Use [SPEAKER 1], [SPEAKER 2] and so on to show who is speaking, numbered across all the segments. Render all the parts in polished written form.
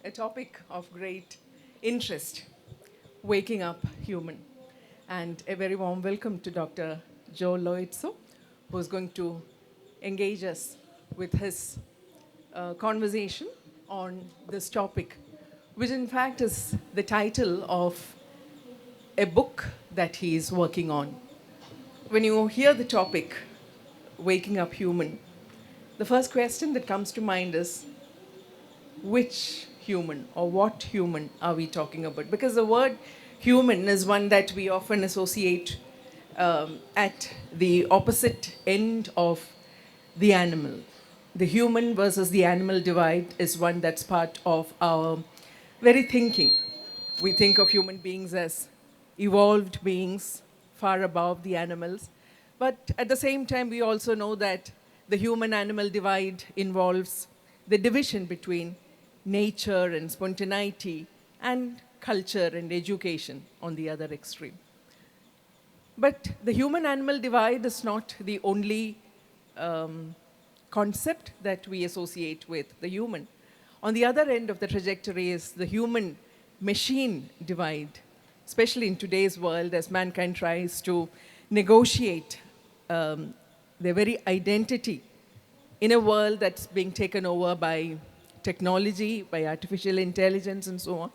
[SPEAKER 1] a topic of great interest, waking up human. And a very warm welcome to Dr. Joe Loizzo, who's going to engage us with his conversation on this topic, which in fact is the title of a book that he is working on. When you hear the topic, waking up human, the first question that comes to mind is which human or what human are we talking about? Because the word human is one that we often associate at the opposite end of the animal. The human versus the animal divide is one that's part of our very thinking. We think of human beings as evolved beings far above the animals. But at the same time, we also know that the human animal divide involves the division between nature and spontaneity and culture and education on the other extreme. But the human animal divide is not the only concept that we associate with the human. On the other end of the trajectory is the human machine divide, especially in today's world as mankind tries to negotiate their very identity in a world that's being taken over by technology, by artificial intelligence, and so on.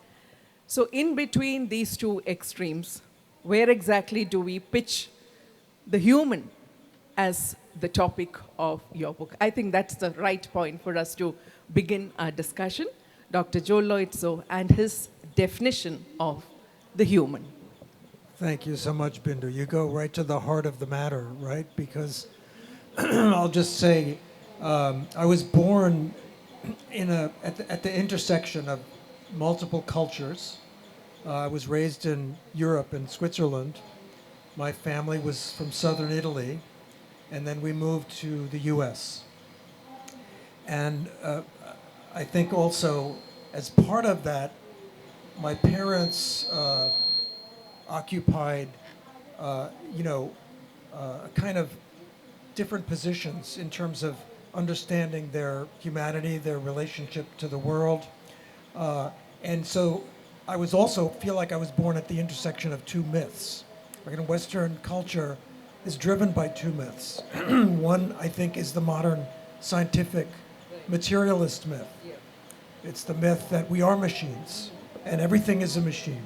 [SPEAKER 1] So, in between these two extremes, where exactly do we pitch the human as the topic of your book? I think that's the right point for us to begin our discussion. Dr. Joe Loizzo and his definition of the human.
[SPEAKER 2] Thank you so much, Bindu. You go right to the heart of the matter, right? Because I'll just say, I was born at the intersection of multiple cultures. I was raised in Europe and Switzerland. My family was from southern Italy, and then we moved to the U.S. And I think also, as part of that, my parents occupied, kind of different positions in terms of understanding their humanity, their relationship to the world. And so I was also feel like I was born at the intersection of two myths. Like in Western culture is driven by two myths. One, I think, is the modern scientific materialist myth. It's the myth that we are machines and everything is a machine.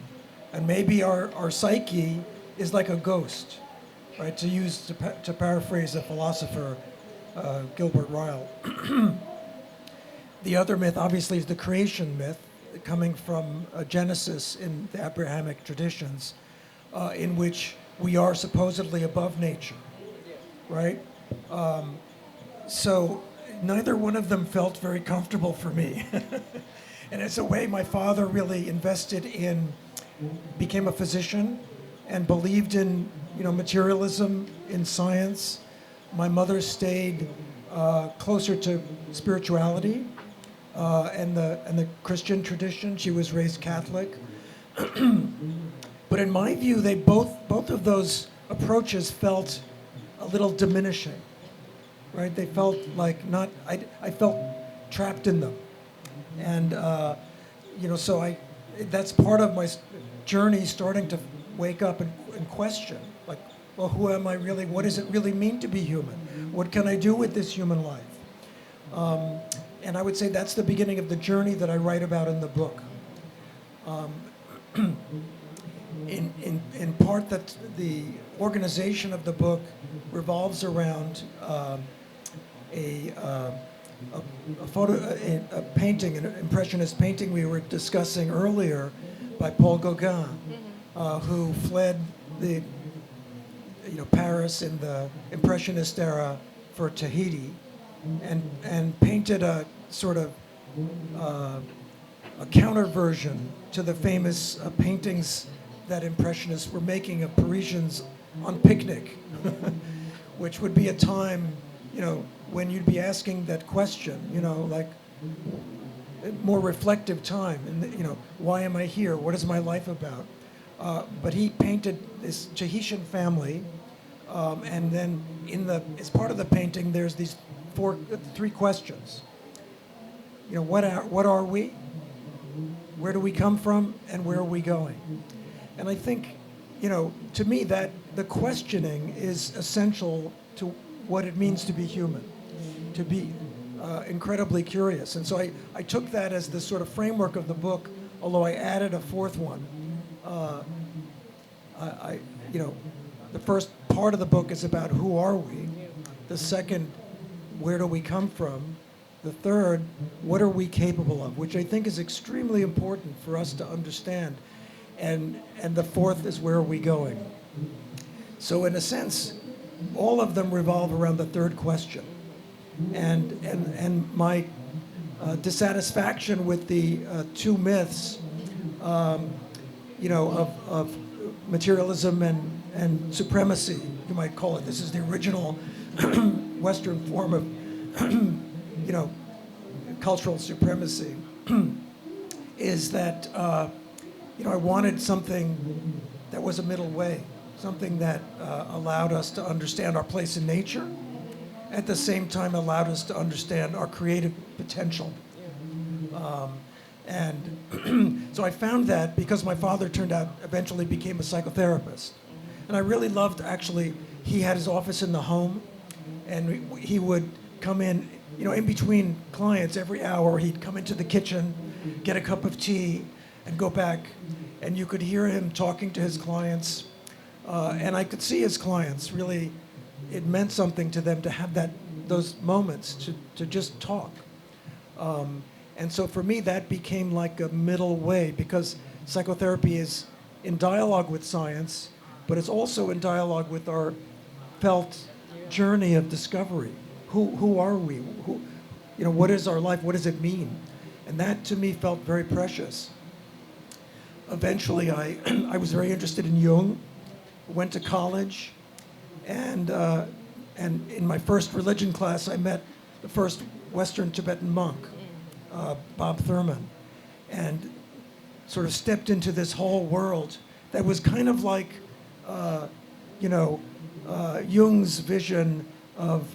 [SPEAKER 2] And maybe our psyche is like a ghost, right? To paraphrase a philosopher, Gilbert Ryle. The other myth, obviously, is the creation myth, coming from Genesis in the Abrahamic traditions, in which we are supposedly above nature, right? So neither one of them felt very comfortable for me. And it's a way my father really became a physician and believed in materialism in science. My mother stayed closer to spirituality and the Christian tradition. She was raised Catholic. But in my view, they both of those approaches felt a little diminishing, right? They felt like I felt trapped in them. And, so that's part of my journey, starting to wake up and question, like, well, who am I really? What does it really mean to be human? What can I do with this human life? And I would say that's the beginning of the journey that I write about in the book. In part, that the organization of the book revolves around a painting, an impressionist painting we were discussing earlier by Paul Gauguin, who fled Paris in the impressionist era for Tahiti, and painted a sort of a counter version to the famous paintings that impressionists were making of Parisians on picnic, which would be a time, when you'd be asking that question, like more reflective time, and why am I here? What is my life about? But he painted this Tahitian family, and then as part of the painting, there's these three questions. What are we? Where do we come from and where are we going? And I think, to me, that the questioning is essential to what it means to be human, to be incredibly curious. And so I took that as the sort of framework of the book, although I added a fourth one. The first part of the book is about who are we. The second, where do we come from? The third, what are we capable of? Which I think is extremely important for us to understand. And the fourth is, where are we going? So in a sense, all of them revolve around the third question. And my dissatisfaction with the two myths, of materialism and supremacy, you might call it. This is the original Western form of, cultural supremacy, is that, I wanted something that was a middle way, something that allowed us to understand our place in nature, at the same time allowed us to understand our creative potential. And so I found that because my father eventually became a psychotherapist. And I really loved, actually, he had his office in the home, and he would come in, in between clients every hour. He'd come into the kitchen, get a cup of tea, and go back. And you could hear him talking to his clients. And I could see his clients really, it meant something to them to have those moments to just talk. And so for me, that became like a middle way, because psychotherapy is in dialogue with science, but it's also in dialogue with our felt journey of discovery. Who are we? What is our life? What does it mean? And that to me felt very precious. Eventually, I was very interested in Jung, went to college, and in my first religion class, I met the first Western Tibetan monk, Bob Thurman, and sort of stepped into this whole world that was kind of like, Jung's vision of,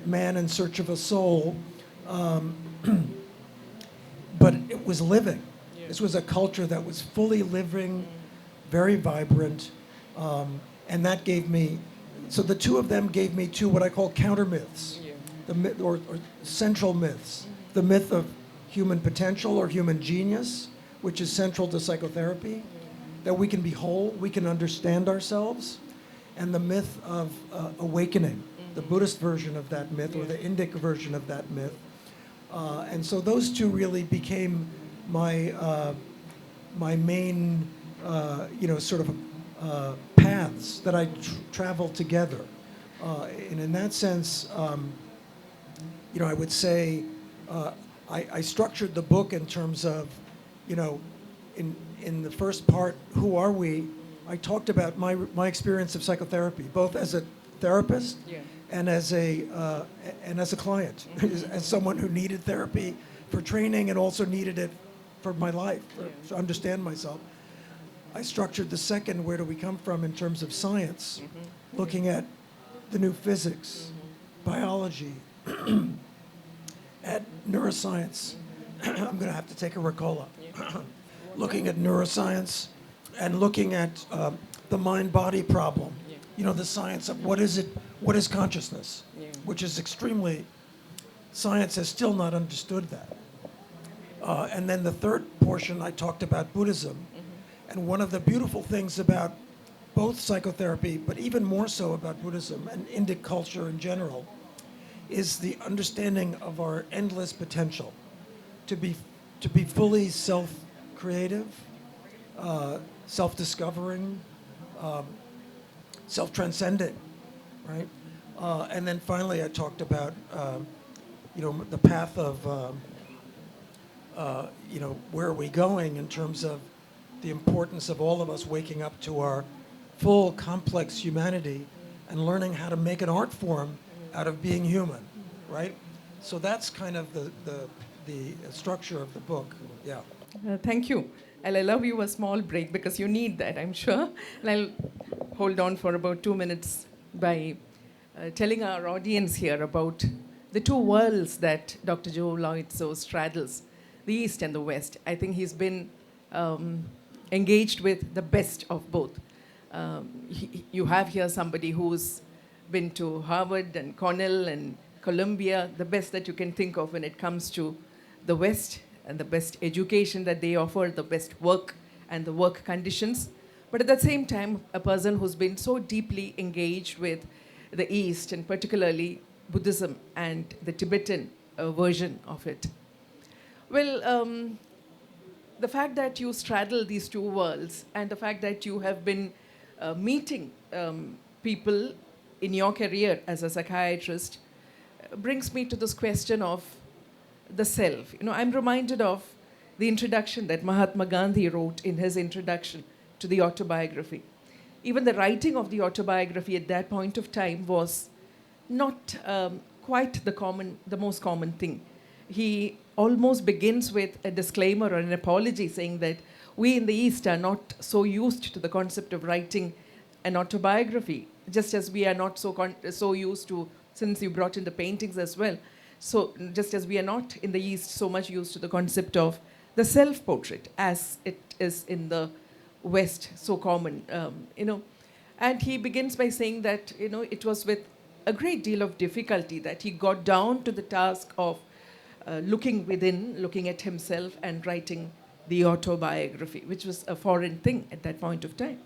[SPEAKER 2] man in search of a soul, but it was living. This was a culture that was fully living, very vibrant, and that gave me, so the two of them gave me two what I call counter myths, the myth, or central myths. The myth of human potential or human genius, which is central to psychotherapy, that we can be whole, we can understand ourselves, and the myth of awakening, the Buddhist version of that myth, or the Indic version of that myth. And so those two really became my main, sort of paths that I traveled together. And in that sense, I would say I structured the book in terms of, in the first part, who are we? I talked about my experience of psychotherapy, both as a therapist and as a client, as someone who needed therapy for training and also needed it for my life, to understand myself. I structured the second, where do we come from, in terms of science, looking at the new physics, biology, at neuroscience. I'm going to have to take a Ricola. Looking at neuroscience and looking at the mind-body problem. The science of what is consciousness, which is science has still not understood that. And then the third portion, I talked about Buddhism. And one of the beautiful things about both psychotherapy, but even more so about Buddhism and Indic culture in general, is the understanding of our endless potential to be fully self-creative, self-discovering, self-transcending, right? And then finally, I talked about, the path of, where are we going in terms of the importance of all of us waking up to our full, complex humanity and learning how to make an art form out of being human, right? So that's kind of the structure of the book, yeah.
[SPEAKER 1] Thank you. I'll allow you a small break because you need that, I'm sure. And I'll hold on for about 2 minutes by telling our audience here about the two worlds that Dr. Joe Loizzo straddles. the East and the West. I think he's been engaged with the best of both. You have here somebody who's been to Harvard and Cornell and Columbia, the best that you can think of when it comes to the West and the best education that they offer, the best work and the work conditions. But at the same time, a person who's been so deeply engaged with the East, and particularly Buddhism and the Tibetan version of it. Well, the fact that you straddle these two worlds and the fact that you have been meeting people in your career as a psychiatrist brings me to this question of the self. You know, I'm reminded of the introduction that Mahatma Gandhi wrote in his introduction to the autobiography. Even the writing of the autobiography at that point of time was not quite the most common thing. He almost begins with a disclaimer or an apology saying that we in the East are not so used to the concept of writing an autobiography, just as we are not so used to, since you brought in the paintings as well, so just as we are not in the East so much used to the concept of the self-portrait as it is in the West so common, And he begins by saying that, it was with a great deal of difficulty that he got down to the task of looking within, looking at himself and writing the autobiography, which was a foreign thing at that point of time.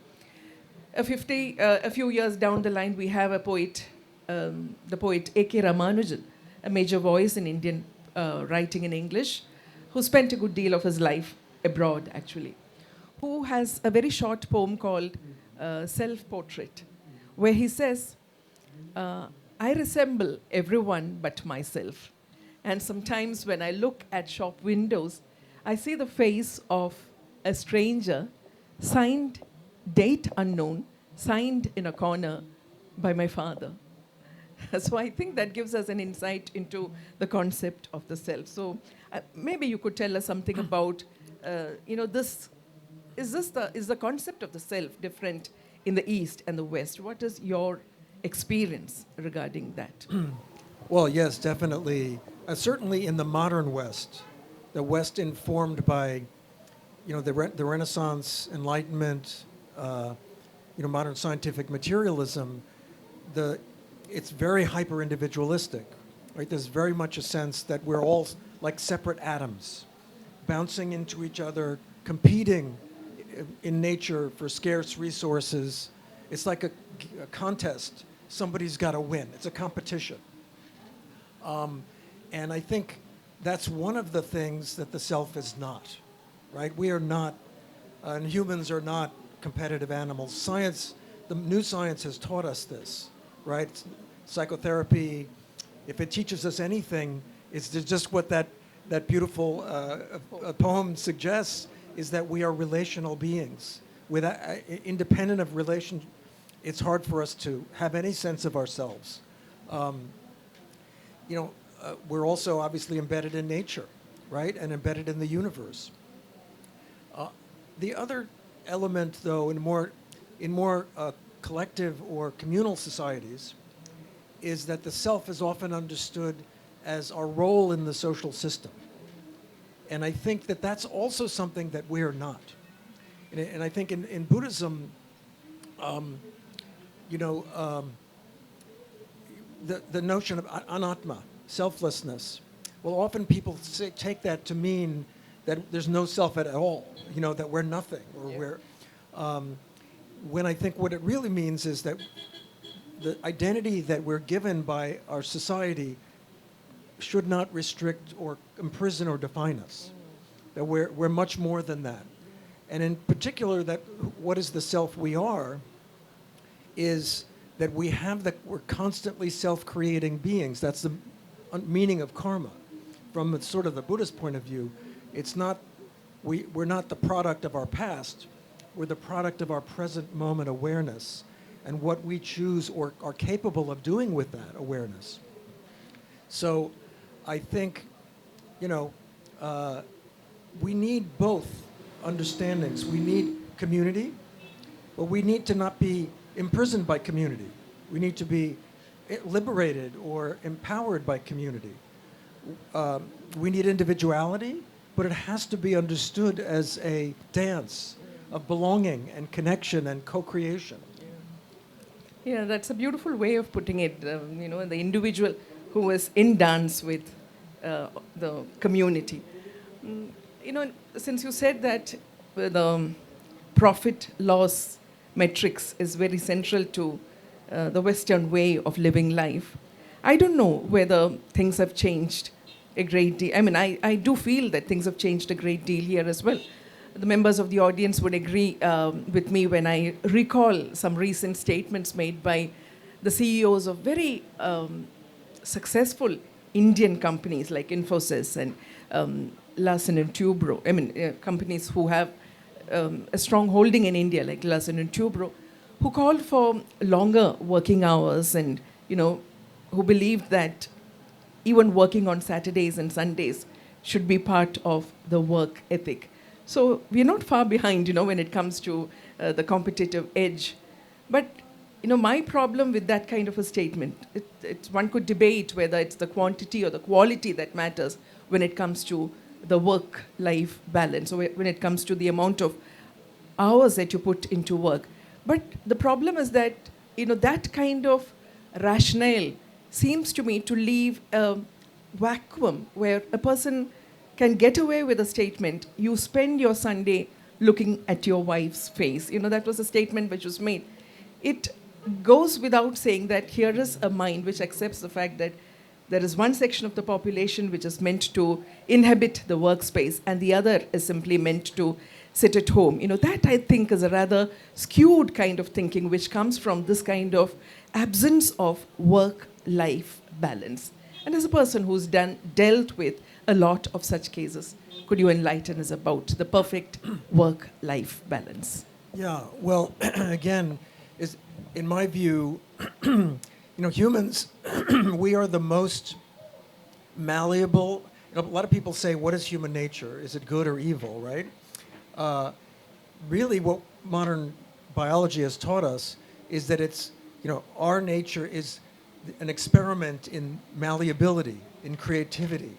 [SPEAKER 1] A few years down the line, we have a poet, the poet A.K. Ramanujan, a major voice in Indian writing in English, who spent a good deal of his life abroad, actually, who has a very short poem called Self-Portrait, where he says, I resemble everyone but myself. And sometimes when I look at shop windows, I see the face of a stranger, signed, date unknown, signed in a corner by my father. So I think that gives us an insight into the concept of the self. So maybe you could tell us something about, this. Is the concept of the self different in the East and the West? What is your experience regarding that?
[SPEAKER 2] Well, yes, definitely. Certainly in the modern West, the West informed by, the Renaissance, Enlightenment, modern scientific materialism, it's very hyper-individualistic, right? There's very much a sense that we're all like separate atoms, bouncing into each other, competing in nature for scarce resources. It's like a contest. Somebody's got to win. It's a competition. And I think that's one of the things that the self is not, right? We are not, and humans are not competitive animals. Science, the new science has taught us this, right? Psychotherapy, if it teaches us anything, it's just what that beautiful poem suggests, is that we are relational beings. Without, independent of relation, it's hard for us to have any sense of ourselves. We're also obviously embedded in nature, right? And embedded in the universe. The other element, though, in more collective or communal societies, is that the self is often understood as our role in the social system. And I think that that's also something that we're not. And I think in Buddhism, the notion of anatma, selflessness, well, often people take that to mean that there's no self at all, that we're nothing, or we're, when I think what it really means is that the identity that we're given by our society should not restrict or imprison or define us. That we're much more than that. And in particular, that what is the self we are is that we're constantly self-creating beings. That's the meaning of karma. From sort of the Buddhist point of view, it's not, we're not the product of our past, we're the product of our present moment awareness and what we choose or are capable of doing with that awareness. So I think, we need both understandings. We need community, but we need to not be imprisoned by community. We need to be liberated or empowered by community. We need individuality, but it has to be understood as a dance of belonging and connection and co-creation.
[SPEAKER 1] Yeah, that's a beautiful way of putting it. The individual who is in dance with the community. Mm, since you said that the profit loss metrics is very central to the Western way of living life, I don't know whether things have changed a great deal. I mean, I do feel that things have changed a great deal here as well. The members of the audience would agree with me when I recall some recent statements made by the CEOs of very successful Indian companies like Infosys and Larsen and Toubro. I mean, companies who have a strong holding in India like Larsen and Toubro, who called for longer working hours and, who believed that even working on Saturdays and Sundays should be part of the work ethic. So we're not far behind, when it comes to the competitive edge. But, my problem with that kind of a statement, one could debate whether it's the quantity or the quality that matters when it comes to the work-life balance, or when it comes to the amount of hours that you put into work. But the problem is that, that kind of rationale seems to me to leave a vacuum where a person can get away with a statement, you spend your Sunday looking at your wife's face. That was a statement which was made. It goes without saying that here is a mind which accepts the fact that there is one section of the population which is meant to inhabit the workspace and the other is simply meant to sit at home. That I think is a rather skewed kind of thinking which comes from this kind of absence of work-life balance. And as a person who's dealt with a lot of such cases, could you enlighten us about the perfect work-life balance?
[SPEAKER 2] Yeah, well, again, is in my view, humans, we are the most malleable. A lot of people say, what is human nature? Is it good or evil, right? Really, what modern biology has taught us is that it's, our nature is an experiment in malleability, in creativity.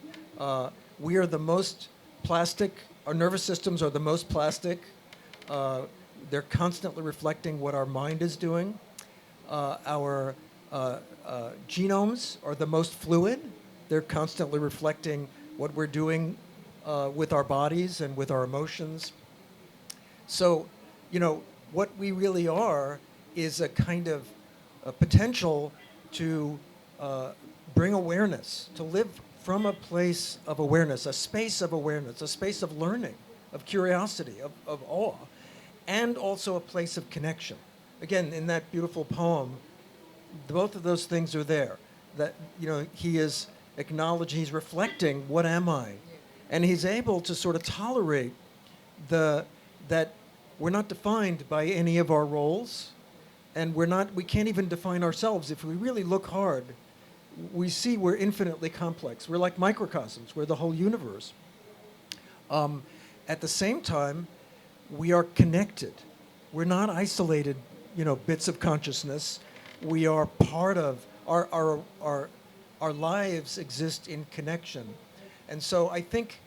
[SPEAKER 2] We are the most plastic, our nervous systems are the most plastic. They're constantly reflecting what our mind is doing. Our genomes are the most fluid. They're constantly reflecting what we're doing with our bodies and with our emotions. So, what we really are is a kind of a potential to bring awareness, to live from a place of awareness, a space of awareness, a space of learning, of curiosity, of awe, and also a place of connection. Again, in that beautiful poem, both of those things are there. That, he is acknowledging, he's reflecting, what am I? And he's able to sort of tolerate that we're not defined by any of our roles, and we can't even define ourselves. If we really look hard, we see we're infinitely complex. We're like microcosms. We're the whole universe. At the same time, we are connected. We're not isolated, bits of consciousness. We are part of our lives exist in connection. And so I think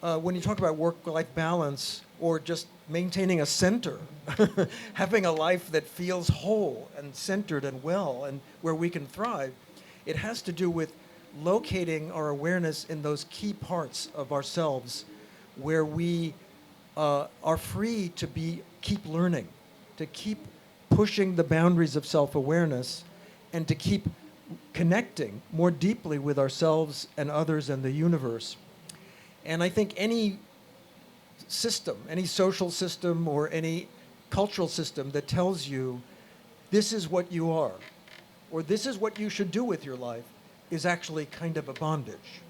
[SPEAKER 2] when you talk about work-life balance or just maintaining a center, having a life that feels whole and centered and well and where we can thrive, it has to do with locating our awareness in those key parts of ourselves where we are free to keep learning, to keep pushing the boundaries of self-awareness, and to keep connecting more deeply with ourselves and others and the universe. And I think any system, any social system or any cultural system that tells you this is what you are, or this is what you should do with your life, is actually kind of a bondage.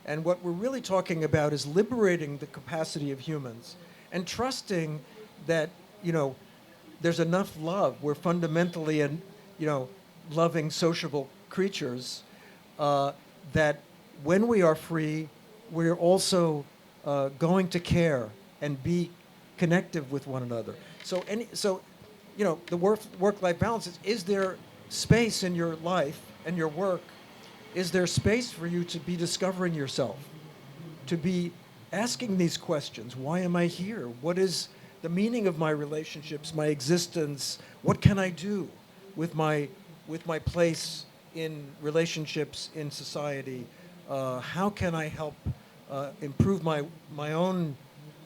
[SPEAKER 2] And what we're really talking about is liberating the capacity of humans and trusting that, there's enough love. We're fundamentally loving, sociable creatures, that when we are free, we're also going to care and be connective with one another. So, the work-life balance is there space in your life and your work? Is there space for you to be discovering yourself, to be asking these questions. Why am I here? What is the meaning of my relationships, my existence? What can I do with my place in relationships in society? How can I help improve my own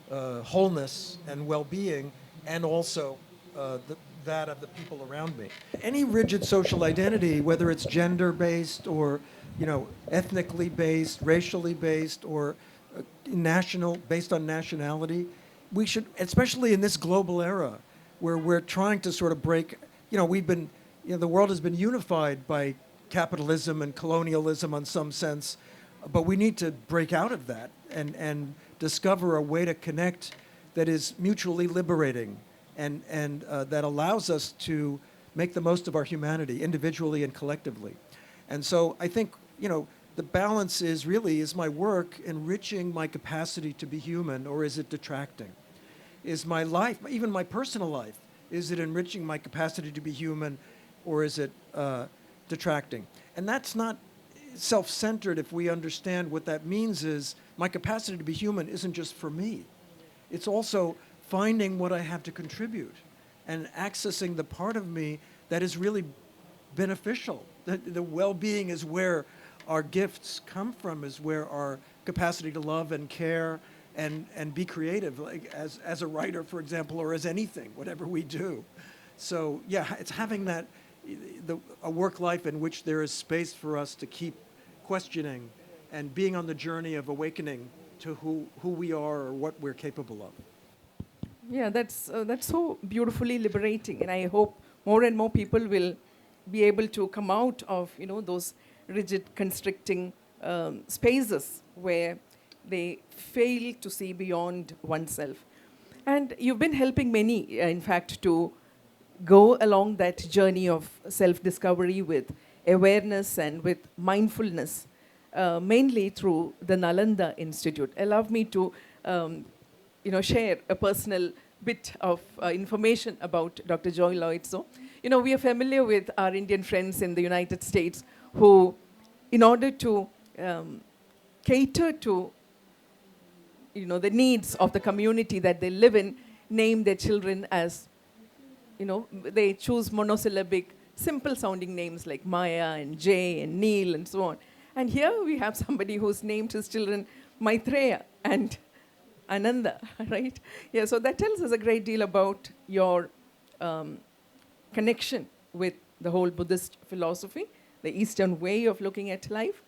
[SPEAKER 2] wholeness and well-being, and also that of the people around me? Any rigid social identity, whether it's gender-based or ethnically based, racially based, or based on nationality, we should, especially in this global era, where we're trying to sort of break. The world has been unified by capitalism and colonialism in some sense, but we need to break out of that and discover a way to connect that is mutually liberating and that allows us to make the most of our humanity individually and collectively. And so I think, the balance is my work enriching my capacity to be human, or is it detracting? Is my life, even my personal life, is it enriching my capacity to be human, or is it detracting? And that's not self-centered if we understand what that means is my capacity to be human isn't just for me. It's also finding what I have to contribute and accessing the part of me that is really beneficial. The well-being is where our gifts come from, is where our capacity to love and care and be creative, like as a writer, for example, or as anything, whatever we do. So yeah, it's having a work life in which there is space for us to keep questioning and being on the journey of awakening to who we are or what we're capable of.
[SPEAKER 1] Yeah, that's so beautifully liberating, and I hope more and more people will be able to come out of those rigid, constricting spaces where they fail to see beyond oneself. And you've been helping many, in fact, to go along that journey of self-discovery with awareness and with mindfulness, mainly through the Nalanda Institute. Allow me to share a personal bit of information about Dr. Joy Loizzo. We are familiar with our Indian friends in the United States who, in order to cater to the needs of the community that they live in, name their children as, they choose monosyllabic, simple-sounding names like Maya and Jay and Neil and so on. And here we have somebody who's named his children Maitreya and Ananda, right? Yeah, so that tells us a great deal about your connection with the whole Buddhist philosophy, the Eastern way of looking at life.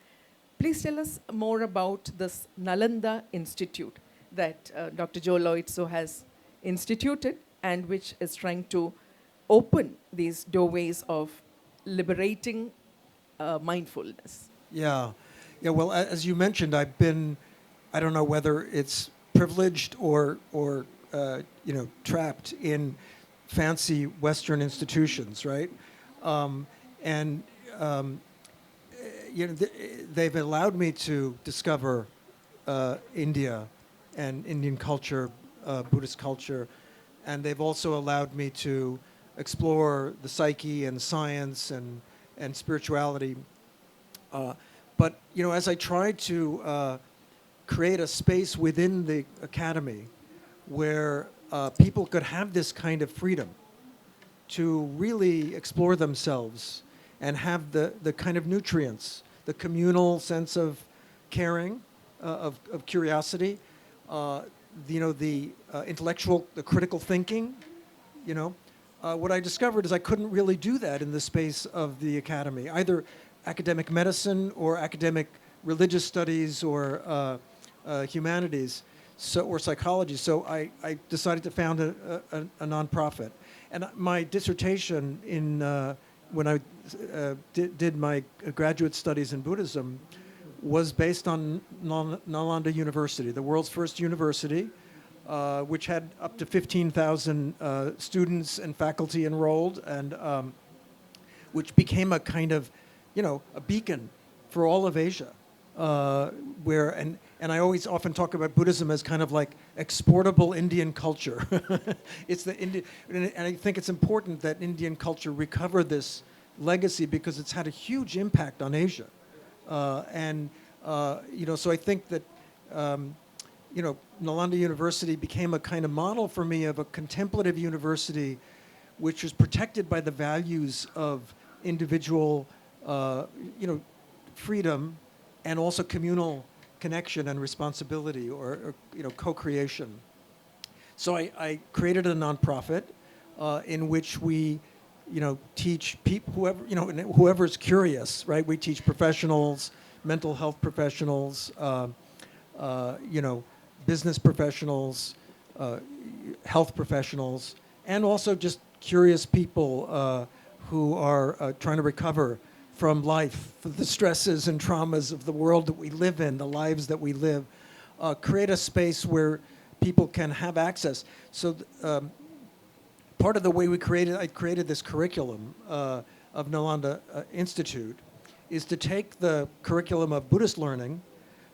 [SPEAKER 1] Please tell us more about this Nalanda Institute that Dr. Joe Loizzo has instituted and which is trying to open these doorways of liberating mindfulness.
[SPEAKER 2] Yeah. Well, as you mentioned, I've been, I don't know whether it's privileged or trapped in fancy Western institutions, right? They've allowed me to discover India and Indian culture, Buddhist culture, and they've also allowed me to explore the psyche and science and spirituality. But as I tried to create a space within the academy where people could have this kind of freedom to really explore themselves and have the kind of nutrients, the communal sense of caring, of curiosity, the intellectual, the critical thinking, what I discovered is I couldn't really do that in the space of the academy, either academic medicine or academic religious studies or humanities, or psychology. So I decided to found a nonprofit. And my dissertation when I did my graduate studies in Buddhism was based on Nalanda University, the world's first university, which had up to 15,000 students and faculty enrolled, and which became a kind of, a beacon for all of Asia, and I always often talk about Buddhism as kind of like exportable Indian culture. It's and I think it's important that Indian culture recover this legacy because it's had a huge impact on Asia, so I think that Nalanda University became a kind of model for me of a contemplative university which was protected by the values of individual, freedom and also communal connection and responsibility or co-creation. So I created a nonprofit in which we, teach people, whoever's curious, right? We teach professionals, mental health professionals, business professionals, health professionals, and also just curious people who are trying to recover from life, the stresses and traumas of the world that we live in, the lives that we live. Create a space where people can have access. So part of the way I created this curriculum of Nalanda Institute is to take the curriculum of Buddhist learning,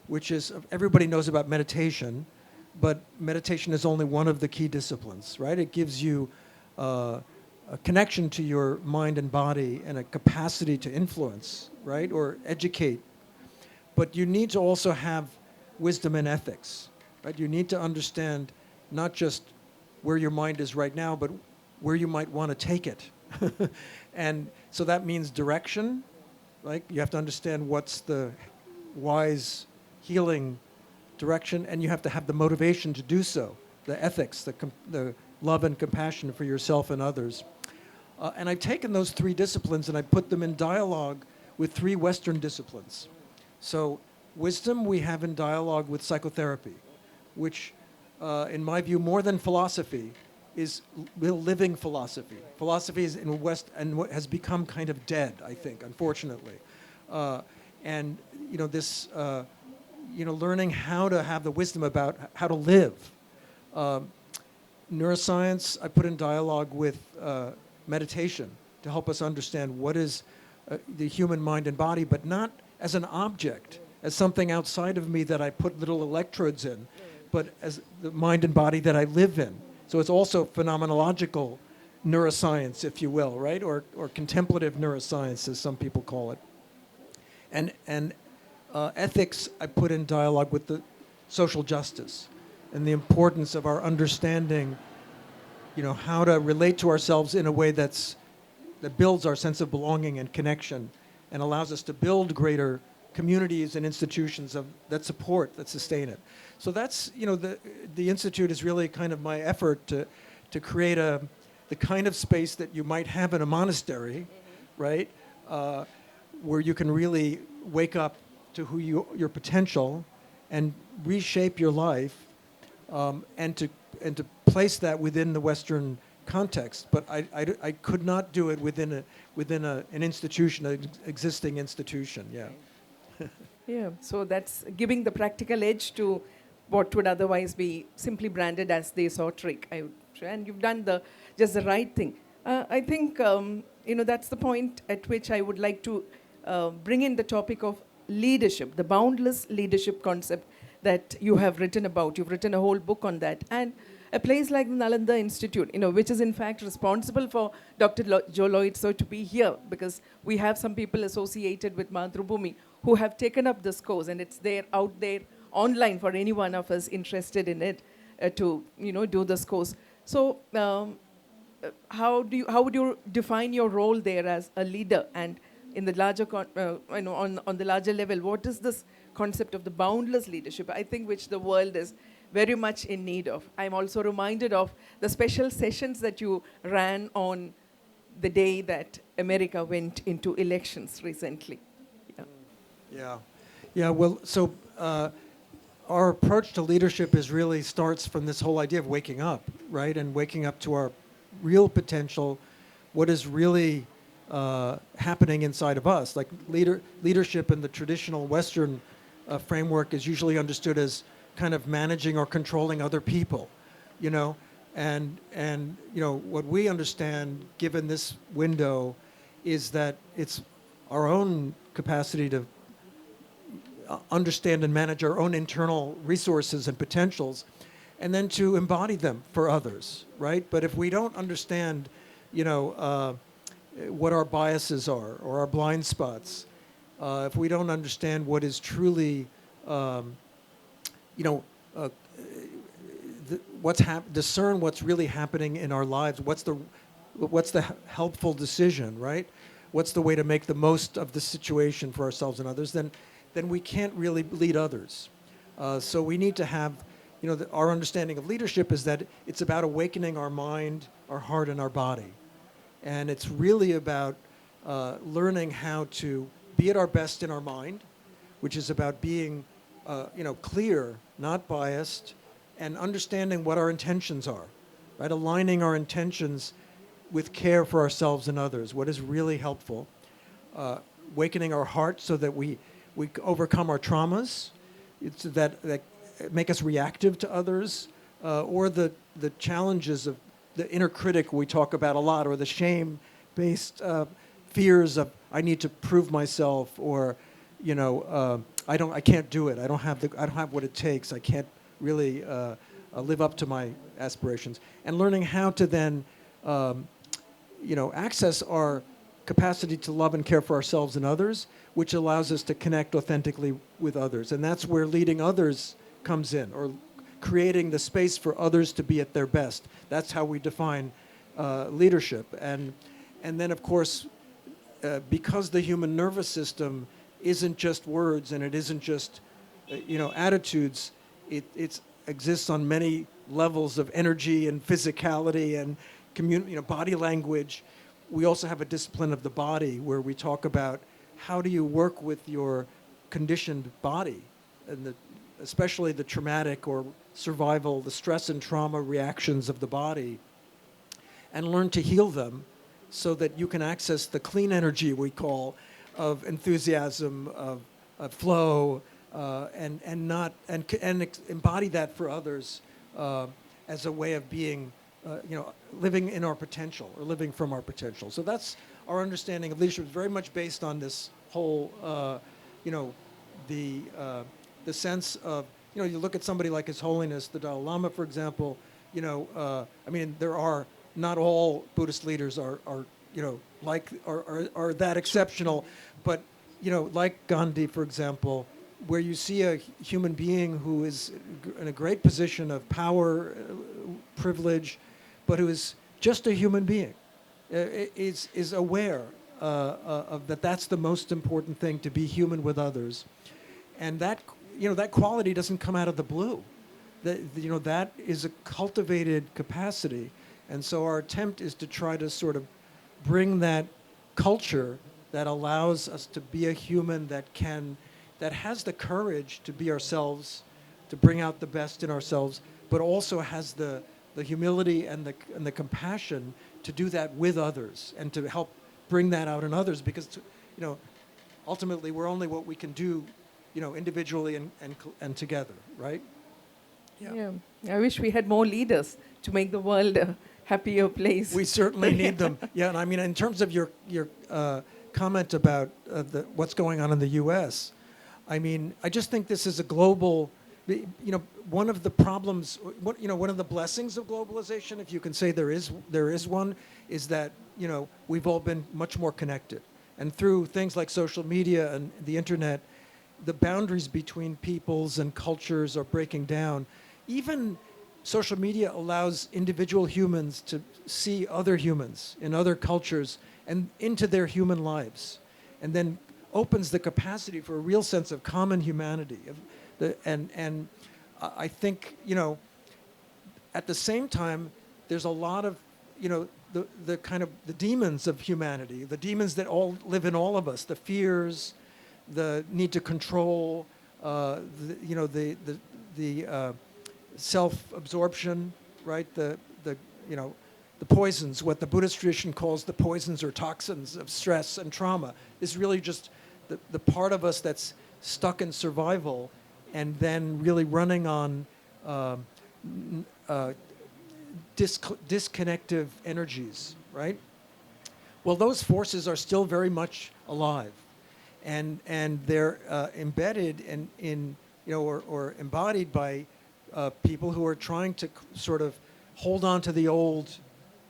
[SPEAKER 2] which is, everybody knows about meditation, but meditation is only one of the key disciplines, right? It gives you a connection to your mind and body and a capacity to influence, right? Or educate. But you need to also have wisdom and ethics, right? You need to understand not just where your mind is right now, but where you might want to take it. And so that means direction, right? You have to understand what's the wise healing direction, and you have to have the motivation to do so, the ethics, the love and compassion for yourself and others. And I've taken those three disciplines and I put them in dialogue with three Western disciplines. So wisdom we have in dialogue with psychotherapy, which in my view, more than philosophy, is real living philosophy. Philosophy is in the West and what has become kind of dead, I think, unfortunately. And learning how to have the wisdom about how to live. Neuroscience, I put in dialogue with meditation to help us understand what is the human mind and body, but not as an object, as something outside of me that I put little electrodes in, but as the mind and body that I live in. So it's also phenomenological neuroscience, if you will, right? Or contemplative neuroscience, as some people call it. And ethics, I put in dialogue with the social justice and the importance of our understanding, how to relate to ourselves in a way that builds our sense of belonging and connection and allows us to build greater communities and institutions that support, that sustain it. So that's, the Institute is really kind of my effort to create the kind of space that you might have in a monastery, right? Where you can really wake up to your potential and reshape your life, and to place that within the Western context. But I could not do it within an institution, an existing institution. Yeah.
[SPEAKER 1] Yeah, so that's giving the practical edge to what would otherwise be simply branded as the esoteric, I would say. And you've done just the right thing. I think, that's the point at which I would like to bring in the topic of leadership, the boundless leadership concept that you have written about. You've written a whole book on that. And a place like the Nalanda Institute, which is in fact responsible for Dr. Joe Loizzo to be here, because we have some people associated with Mathrubhumi who have taken up this course, and it's there out there online for any one of us interested in it to do this course. So how would you define your role there as a leader, and in the larger on the larger level, what is this concept of the boundless leadership, I think, which the world is very much in need of? I'm also reminded of the special sessions that you ran on the day that America went into elections recently.
[SPEAKER 2] Yeah. Well, so our approach to leadership starts from this whole idea of waking up, right? And waking up to our real potential, what is really happening inside of us. Like leadership in the traditional Western framework is usually understood as kind of managing or controlling other people, and what we understand, given this window, is that it's our own capacity to understand and manage our own internal resources and potentials, and then to embody them for others, right? But if we don't understand, what our biases are or our blind spots, if we don't understand what is truly, discern what's really happening in our lives. What's the helpful decision, right? What's the way to make the most of the situation for ourselves and others? Then we can't really lead others. So we need to have, our understanding of leadership is that it's about awakening our mind, our heart, and our body. And it's really about learning how to be at our best in our mind, which is about being, clear, not biased, and understanding what our intentions are, right? Aligning our intentions with care for ourselves and others, what is really helpful. Awakening our heart so that we overcome our traumas, that make us reactive to others, or the challenges of the inner critic we talk about a lot, or the shame-based fears of I need to prove myself, or I can't do it. I don't have what it takes. I can't really live up to my aspirations. And learning how to then access our capacity to love and care for ourselves and others, which allows us to connect authentically with others. And that's where leading others comes in, or creating the space for others to be at their best. That's how we define leadership. And then, of course, because the human nervous system isn't just words and it isn't just, attitudes, it exists on many levels of energy and physicality and body language. We also have a discipline of the body where we talk about how do you work with your conditioned body, and especially the traumatic or survival, the stress and trauma reactions of the body, and learn to heal them so that you can access the clean energy we call of enthusiasm, of flow, and embody that for others as a way of being, living in our potential, or living from our potential. So that's our understanding of leadership, is very much based on this whole, the sense of, you look at somebody like His Holiness the Dalai Lama, for example. There are not all Buddhist leaders are that exceptional, but like Gandhi, for example, where you see a human being who is in a great position of power, privilege, but who is just a human being, is aware of that. That's the most important thing, to be human with others, and that that quality doesn't come out of the blue. That is a cultivated capacity, and so our attempt is to try to sort of bring that culture that allows us to be a human that has the courage to be ourselves, to bring out the best in ourselves, but also has the humility and the compassion to do that with others and to help bring that out in others, because ultimately we're only what we can do individually and together, right?
[SPEAKER 1] Yeah. I wish we had more leaders to make the world a happier place.
[SPEAKER 2] We certainly need them. Yeah, and in terms of your comment about what's going on in the U.S., I just think this is a global. One of the problems, one of the blessings of globalization, if you can say there is one, is that we've all been much more connected, and through things like social media and the internet, the boundaries between peoples and cultures are breaking down. Even social media allows individual humans to see other humans in other cultures and into their human lives, and then opens the capacity for a real sense of common humanity. And I think, at the same time, there's a lot of, the kind of the demons of humanity, the demons that all live in all of us, the fears, the need to control, the self-absorption, right? The poisons, what the Buddhist tradition calls the poisons or toxins of stress and trauma, is really just the part of us that's stuck in survival and then really running on disconnective energies, right? Well, those forces are still very much alive, and they're embedded in or embodied by people who are trying to sort of hold on to the old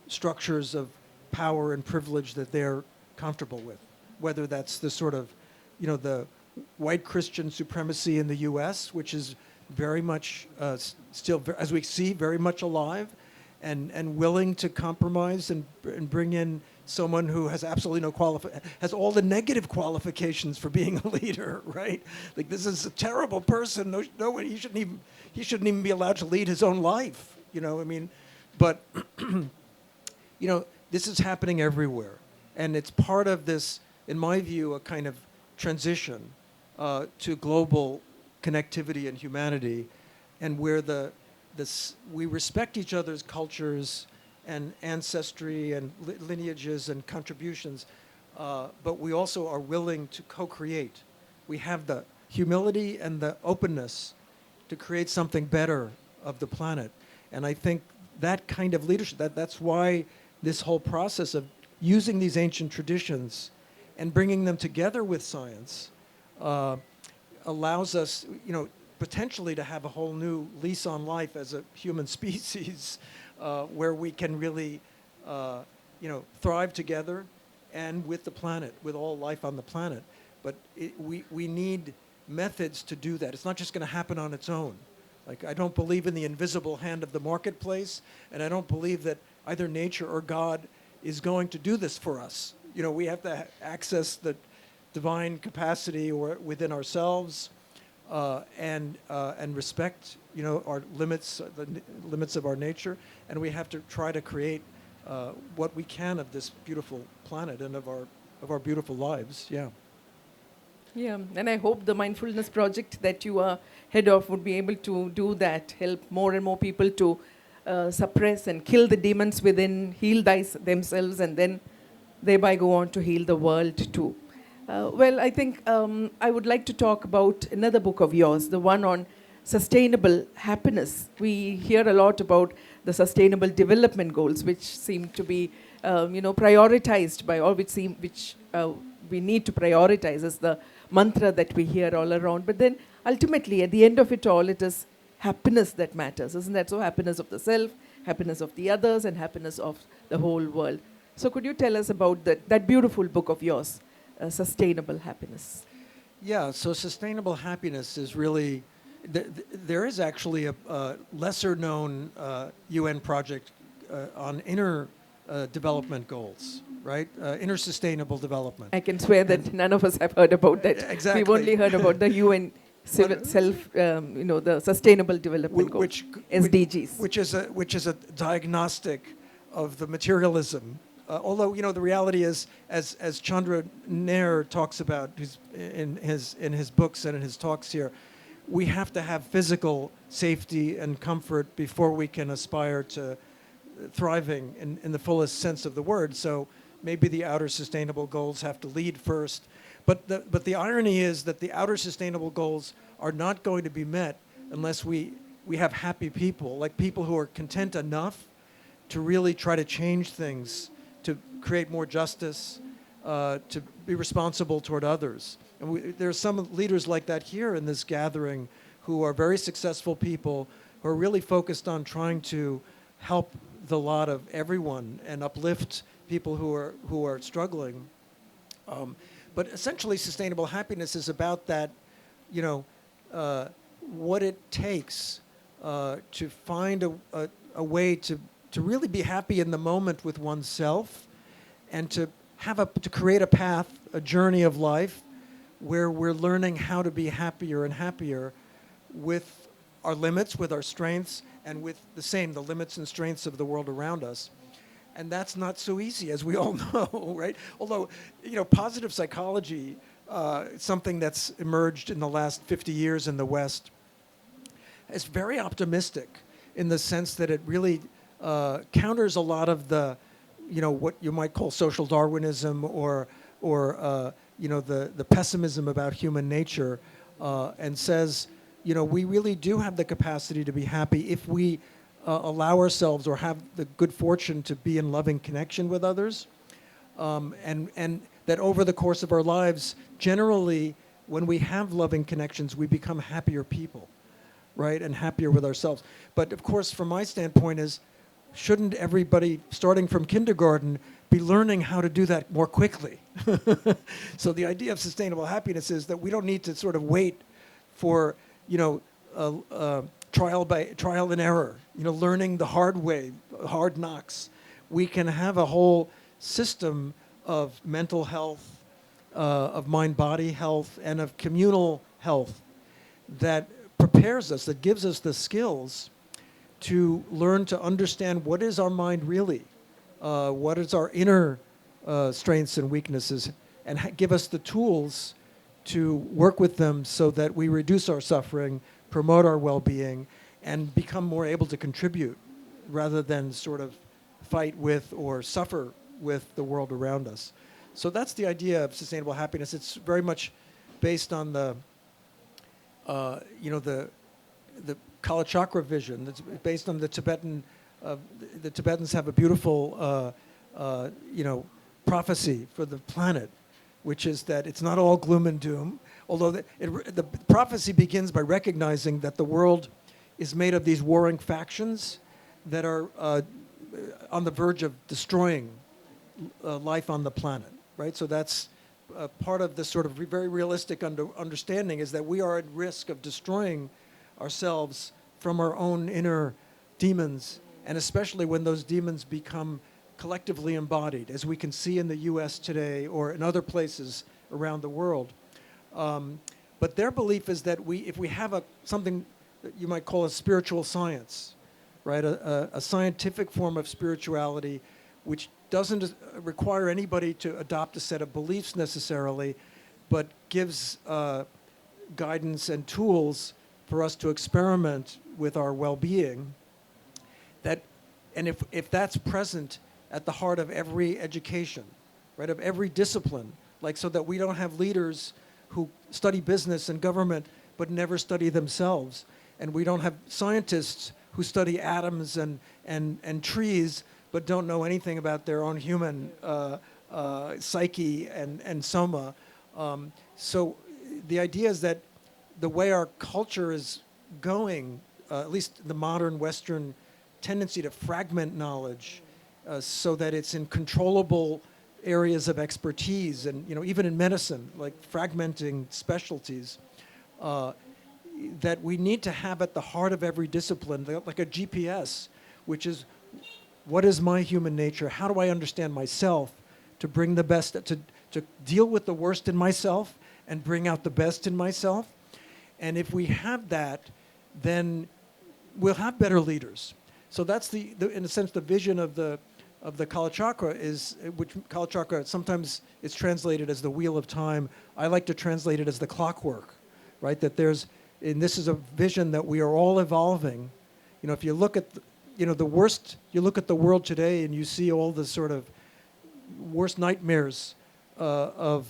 [SPEAKER 2] structures of power and privilege that they're comfortable with, whether that's the sort of, the white Christian supremacy in the U.S., which is very much still, as we see, very much alive, and willing to compromise and bring in someone who has absolutely no has all the negative qualifications for being a leader, right? Like, this is a terrible person. No one, he shouldn't even be allowed to lead his own life. You know, I mean, but you know, this is happening everywhere, and it's part of this, in my view, a kind of transition to global connectivity and humanity, and where we respect each other's cultures and ancestry and lineages and contributions, but we also are willing to co-create. We have the humility and the openness to create something better of the planet. And I think that kind of leadership, that's why this whole process of using these ancient traditions and bringing them together with science allows us, you know, potentially to have a whole new lease on life as a human species, where we can really, you know, thrive together and with the planet, with all life on the planet. But we need methods to do that. It's not just going to happen on its own. Like, I don't believe in the invisible hand of the marketplace, and I don't believe that either nature or God is going to do this for us. You know, we have to access the divine capacity or within ourselves, and respect, you know, our limits, the limits of our nature, and we have to try to create what we can of this beautiful planet and of our beautiful lives. Yeah.
[SPEAKER 1] Yeah, and I hope the mindfulness project that you are head of would be able to do that, help more and more people to suppress and kill the demons within, heal themselves, and then thereby go on to heal the world too. Well, I think I would like to talk about another book of yours, the one on sustainable happiness. We hear a lot about the sustainable development goals, which seem to be, you know, prioritized by all, which we need to prioritize as the mantra that we hear all around. But then ultimately, at the end of it all, it is happiness that matters, isn't that so? Happiness of the self, happiness of the others, and happiness of the whole world. So could you tell us about that beautiful book of yours, Sustainable Happiness?
[SPEAKER 2] Yeah, so sustainable happiness is really, there is actually a lesser known UN project on inner development goals, right? Inner sustainable development.
[SPEAKER 1] I can swear that none of us have heard about that.
[SPEAKER 2] Exactly.
[SPEAKER 1] We've only heard about the UN you know, the Sustainable Development Goals, SDGs.
[SPEAKER 2] Which is a diagnostic of the materialism. Although, you know, the reality is, as Chandra Nair talks about in his books and in his talks here, we have to have physical safety and comfort before we can aspire to thriving in the fullest sense of the word. So maybe the outer sustainable goals have to lead first. But the irony is that the outer sustainable goals are not going to be met unless we have happy people, like people who are content enough to really try to change things, to create more justice, to be responsible toward others. And there are some leaders like that here in this gathering who are very successful people who are really focused on trying to help the lot of everyone and uplift people who are struggling. But essentially, sustainable happiness is about that, you know, what it takes to find a way to really be happy in the moment with oneself, and to create a path, a journey of life, where we're learning how to be happier and happier with our limits, with our strengths, and with the limits and strengths of the world around us. And that's not so easy, as we all know, right? Although, you know, positive psychology, something that's emerged in the last 50 years in the West, is very optimistic in the sense that it really counters a lot of the, you know, what you might call social Darwinism or you know, the pessimism about human nature, and says, you know, we really do have the capacity to be happy if we allow ourselves or have the good fortune to be in loving connection with others, and that over the course of our lives, generally, when we have loving connections, we become happier people, right, and happier with ourselves. But of course, from my standpoint is, shouldn't everybody, starting from kindergarten, be learning how to do that more quickly? So the idea of sustainable happiness is that we don't need to sort of wait for, you know, trial and error, learning the hard way, hard knocks. We can have a whole system of mental health, of mind-body health, and of communal health that prepares us, that gives us the skills to learn to understand what is our mind really, what is our inner strengths and weaknesses, and give us the tools to work with them so that we reduce our suffering, promote our well-being, and become more able to contribute rather than sort of fight with or suffer with the world around us. So that's the idea of sustainable happiness. It's very much based on the Kala Chakra vision. It's based on the Tibetan. The Tibetans have a beautiful, prophecy for the planet, which is that it's not all gloom and doom. Although the prophecy begins by recognizing that the world is made of these warring factions that are on the verge of destroying life on the planet, right? So that's part of this sort of very realistic understanding is that we are at risk of destroying ourselves from our own inner demons, and especially when those demons become collectively embodied, as we can see in the US today or in other places around the world. But their belief is that if we have something that you might call a spiritual science, right, a scientific form of spirituality which doesn't require anybody to adopt a set of beliefs necessarily, but gives guidance and tools for us to experiment with our well-being, and if that's present at the heart of every education, right, of every discipline, like so that we don't have leaders who study business and government but never study themselves, and we don't have scientists who study atoms and trees but don't know anything about their own human psyche and soma. So the idea is that the way our culture is going, at least the modern Western tendency to fragment knowledge so that it's in controllable areas of expertise, and even in medicine, like fragmenting specialties, that we need to have at the heart of every discipline, like a GPS, which is, what is my human nature? How do I understand myself to bring the best, to deal with the worst in myself and bring out the best in myself? And if we have that, then we'll have better leaders. So that's in a sense, the vision of the Kala Chakra is, which Kala Chakra sometimes is translated as the wheel of time. I like to translate it as the clockwork, right? That and this is a vision that we are all evolving. If you look at, the worst, you look at the world today and you see all the sort of worst nightmares of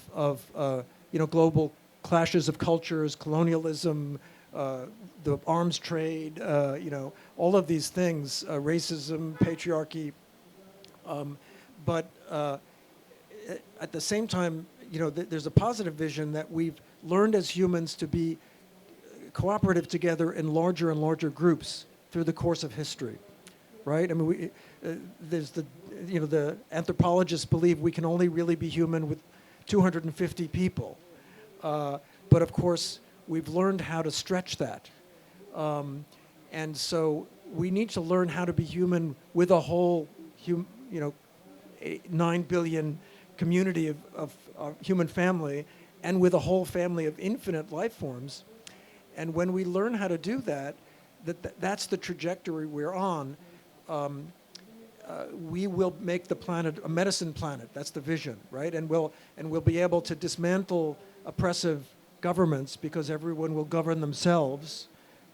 [SPEAKER 2] global clashes of cultures, colonialism, the arms trade, all of these things, racism, patriarchy. But at the same time, there's a positive vision that we've learned as humans to be cooperative together in larger and larger groups through the course of history, right? I mean, there's the anthropologists believe we can only really be human with 250 people. But of course, we've learned how to stretch that. And so we need to learn how to be human with a whole 9 billion community of human family, and with a whole family of infinite life forms. And when we learn how to do that, that's the trajectory we're on. We will make the planet a medicine planet. That's the vision, right? And we'll be able to dismantle oppressive governments because everyone will govern themselves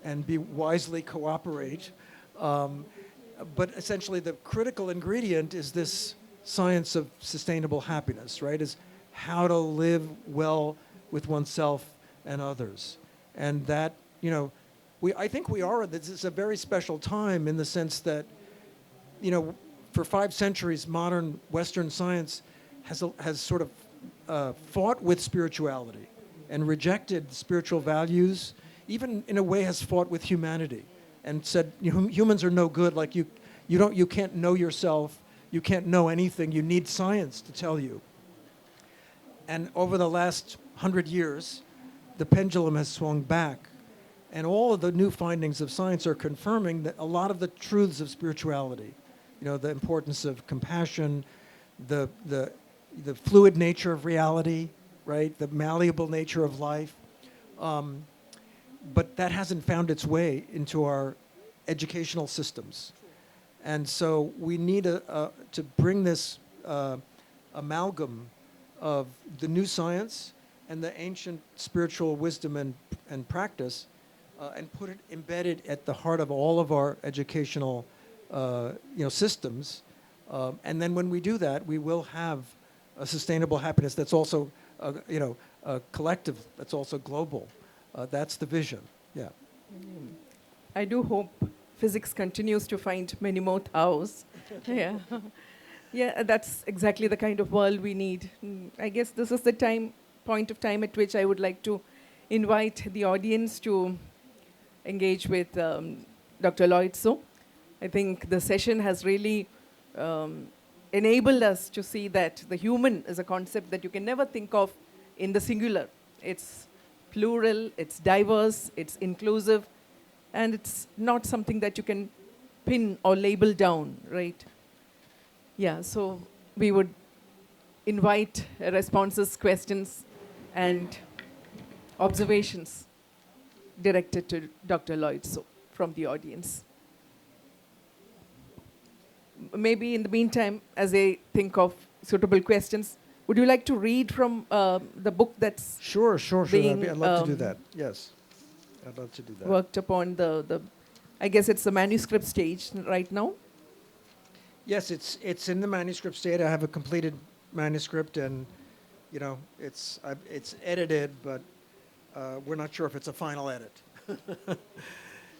[SPEAKER 2] and wisely cooperate. But essentially, the critical ingredient is this science of sustainable happiness, right? Is how to live well with oneself and others. And that, I think this is a very special time in the sense that, for 5 centuries, modern Western science has sort of fought with spirituality and rejected spiritual values, even in a way has fought with humanity and said humans are no good, like you can't know yourself, you can't know anything, you need science to tell you. And over the last 100 years, the pendulum has swung back, And all of the new findings of science are confirming that a lot of the truths of spirituality, the importance of compassion, the fluid nature of reality, right, the malleable nature of life, but that hasn't found its way into our educational systems. And so we need to bring this amalgam of the new science and the ancient spiritual wisdom and practice, and put it embedded at the heart of all of our educational systems. And then when we do that, we will have a sustainable happiness that's also collective, that's also global. That's the vision. Yeah.
[SPEAKER 1] I do hope physics continues to find many more Taos. Yeah. Yeah, that's exactly the kind of world we need. I guess this is the point of time at which I would like to invite the audience to engage with Dr. Loizzo. I think the session has really enabled us to see that the human is a concept that you can never think of in the singular. It's plural, it's diverse, it's inclusive, and it's not something that you can pin or label down, right? Yeah, so we would invite responses, questions, and observations directed to Dr. Loizzo from the audience. Maybe in the meantime, as I think of suitable questions, would you like to read from the book that's
[SPEAKER 2] Sure.
[SPEAKER 1] being,
[SPEAKER 2] I'd love to do that. Yes, I'd love to do that.
[SPEAKER 1] worked upon I guess it's the manuscript stage right now?
[SPEAKER 2] Yes, it's in the manuscript state. I have a completed manuscript, and it's edited, but we're not sure if it's a final edit.